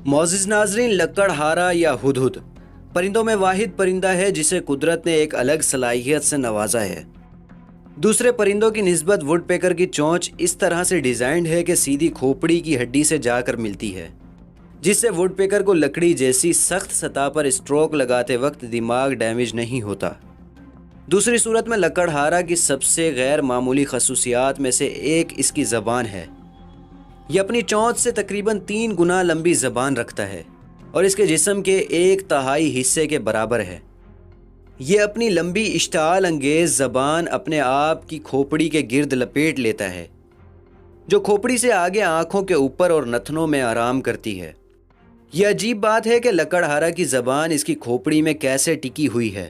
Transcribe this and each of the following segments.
معزز ناظرین، لکڑہارا یا ہدہد پرندوں میں واحد پرندہ ہے جسے قدرت نے ایک الگ صلاحیت سے نوازا ہے۔ دوسرے پرندوں کی نسبت ووڈ پیکر کی چونچ اس طرح سے ڈیزائنڈ ہے کہ سیدھی کھوپڑی کی ہڈی سے جا کر ملتی ہے، جس سے ووڈ پیکر کو لکڑی جیسی سخت سطح پر اسٹروک لگاتے وقت دماغ ڈیمیج نہیں ہوتا۔ دوسری صورت میں لکڑہارا کی سب سے غیر معمولی خصوصیات میں سے ایک اس کی زبان ہے۔ یہ اپنی چونچ سے تقریباً 3 گنا لمبی زبان رکھتا ہے اور اس کے جسم کے 1/3 حصے کے برابر ہے۔ یہ اپنی لمبی اشتعال انگیز زبان اپنے آپ کی کھوپڑی کے گرد لپیٹ لیتا ہے، جو کھوپڑی سے آگے آنکھوں کے اوپر اور نتنوں میں آرام کرتی ہے۔ یہ عجیب بات ہے کہ لکڑہارا کی زبان اس کی کھوپڑی میں کیسے ٹکی ہوئی ہے،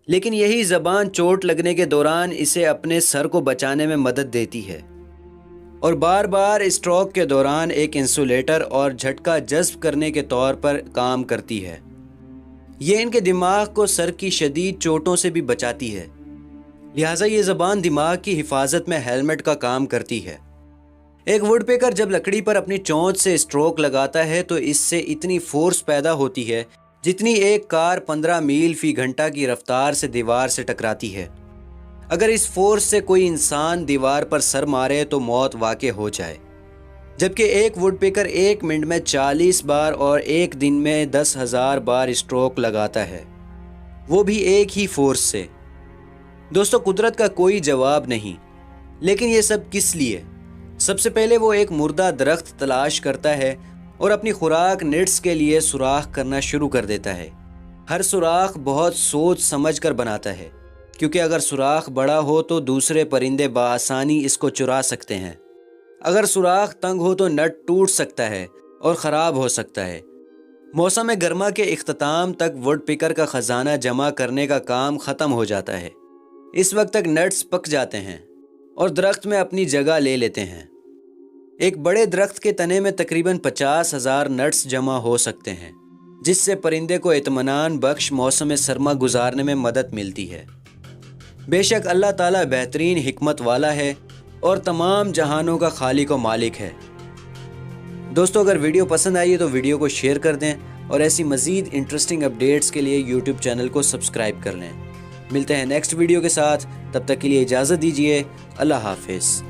لیکن یہی زبان چوٹ لگنے کے دوران اسے اپنے سر کو بچانے میں مدد دیتی ہے اور بار بار اسٹروک کے دوران ایک انسولیٹر اور جھٹکا جذب کرنے کے طور پر کام کرتی ہے۔ یہ ان کے دماغ کو سر کی شدید چوٹوں سے بھی بچاتی ہے، لہٰذا یہ زبان دماغ کی حفاظت میں ہیلمٹ کا کام کرتی ہے۔ ایک ووڈ پیکر جب لکڑی پر اپنی چونچ سے اسٹروک لگاتا ہے تو اس سے اتنی فورس پیدا ہوتی ہے جتنی ایک کار 15 میل فی گھنٹہ کی رفتار سے دیوار سے ٹکراتی ہے۔ اگر اس فورس سے کوئی انسان دیوار پر سر مارے تو موت واقع ہو جائے، جبکہ ایک ووڈ پیکر 1 منٹ میں 40 بار اور ایک دن میں 10,000 بار اسٹروک لگاتا ہے، وہ بھی ایک ہی فورس سے۔ دوستو، قدرت کا کوئی جواب نہیں، لیکن یہ سب کس لیے؟ سب سے پہلے وہ ایک مردہ درخت تلاش کرتا ہے اور اپنی خوراک نٹس کے لیے سوراخ کرنا شروع کر دیتا ہے۔ ہر سوراخ بہت سوچ سمجھ کر بناتا ہے، کیونکہ اگر سوراخ بڑا ہو تو دوسرے پرندے بآسانی اس کو چرا سکتے ہیں۔ اگر سوراخ تنگ ہو تو نٹ ٹوٹ سکتا ہے اور خراب ہو سکتا ہے۔ موسم گرما کے اختتام تک ووڈ پیکر کا خزانہ جمع کرنے کا کام ختم ہو جاتا ہے۔ اس وقت تک نٹس پک جاتے ہیں اور درخت میں اپنی جگہ لے لیتے ہیں۔ ایک بڑے درخت کے تنے میں تقریباً 50,000 نٹس جمع ہو سکتے ہیں، جس سے پرندے کو اطمینان بخش موسم سرما گزارنے میں مدد ملتی ہے۔ بے شک اللہ تعالیٰ بہترین حکمت والا ہے اور تمام جہانوں کا خالق و مالک ہے۔ دوستو، اگر ویڈیو پسند آئی ہے تو ویڈیو کو شیئر کر دیں اور ایسی مزید انٹرسٹنگ اپڈیٹس کے لیے یوٹیوب چینل کو سبسکرائب کر لیں۔ ملتے ہیں نیکسٹ ویڈیو کے ساتھ، تب تک کے لیے اجازت دیجیے۔ اللہ حافظ۔